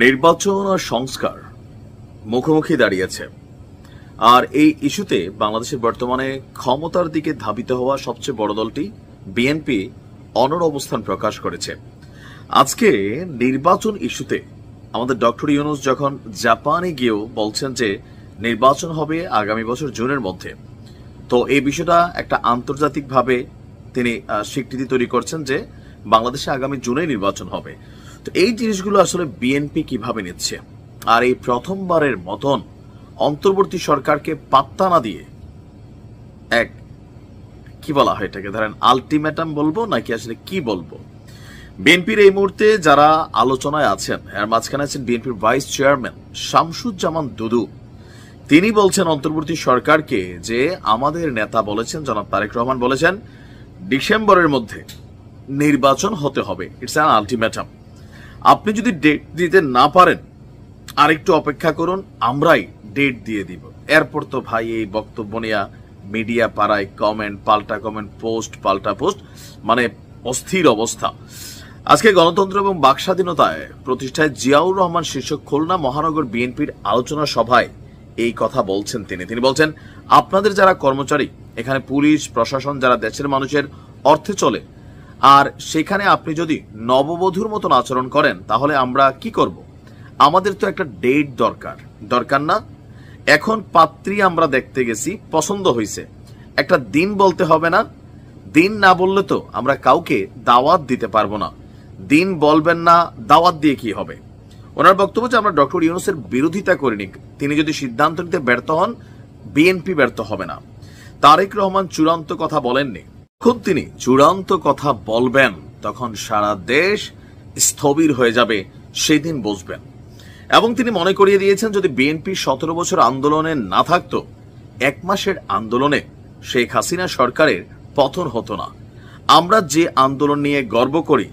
নির্বাচন আর সংস্কার মুখোমুখি দাঁড়িয়েছে। আর এই ইস্যুতে বাংলাদেশের বর্তমানে ক্ষমতার দিকে ধাবিত হওয়া সবচেয়ে বড় দলটি বিএনপি অনড় অবস্থান প্রকাশ করেছে। আজকে নির্বাচন ইস্যুতে আমাদের ডক্টর ইউনূস যখন জাপানে গিয়েও বলছেন যে নির্বাচন হবে আগামী বছর জুনের মধ্যে, তো এই বিষয়টা একটা আন্তর্জাতিকভাবে তিনি স্বীকৃতি তৈরি করছেন যে বাংলাদেশে আগামী জুনে নির্বাচন হবে। তো এই জিনিসগুলো আসলে বিএনপি কিভাবে নিচ্ছে? আর এই প্রথমবারের মতন অন্তর্বর্তী সরকারকে পাত্তা না দিয়ে এক কি বলা হয় এটাকে, ধরেন আলটিমেটাম বলবো নাকি আসলে কি বলবো, বিএনপির এই মুহূর্তে যারা আলোচনায় আছেন এর মাঝখানে আছেন বিএনপির ভাইস চেয়ারম্যান শামসুজ্জামান দুদু। তিনি বলছেন অন্তর্বর্তী সরকারকে যে আমাদের নেতা বলেছেন, জনাব তারেক রহমান বলেছেন ডিসেম্বরের মধ্যে নির্বাচন হতে হবে, ইটস অ্যান আলটিমেটাম। আপনি যদি ডেট দিতে না পারেন আরেকটু অপেক্ষা করুন, আমরাই ডেট দিয়ে দিব। এরপর তো ভাই এই বক্তব্য নিয়ে মিডিয়া পাড়ায় কমেন্ট পাল্টা কমেন্ট, পোস্ট পাল্টা পোস্ট, মানে অস্থির অবস্থা। আজকে গণতন্ত্র এবং বাক স্বাধীনতায় প্রতিষ্ঠায় জিয়াউর রহমান শীর্ষক খুলনা মহানগর বিএনপির আলোচনা সভায় এই কথা বলছেন তিনি বলছেন, আপনাদের যারা কর্মচারী এখানে পুলিশ প্রশাসন যারা দেশের মানুষের অর্থে চলে, আর সেখানে আপনি যদি নববধূর মতন আচরণ করেন তাহলে আমরা কি করব? আমাদের তো একটা ডেট দরকার না? এখন পাত্রী আমরা দেখতে গেছি, পছন্দ হয়েছে, একটা দিন বলতে হবে না? দিন না বললে তো আমরা কাউকে দাওয়াত দিতে পারবো না। দিন বলবেন না, দাওয়াত দিয়ে কি হবে? ওনার বক্তব্য যে আমরা ডক্টর ইউনূসের বিরোধিতা করিনি, তিনি যদি সিদ্ধান্ত নিতে ব্যর্থ হন বিএনপি ব্যর্থ হবে না। তারেক রহমান চূড়ান্ত কথা বলেননি, যখন তিনি চূড়ান্ত কথা বলবেন তখন সারা দেশ স্থবির হয়ে যাবে, সেদিন বসবেন। এবং তিনি মনে করিয়ে দিয়েছেন যদি বিএনপি 17 বছর আন্দোলনে না থাকতো, 1 মাসের আন্দোলনে শেখ হাসিনা সরকারের পতন হতো না। আমরা যে আন্দোলন নিয়ে গর্ব করি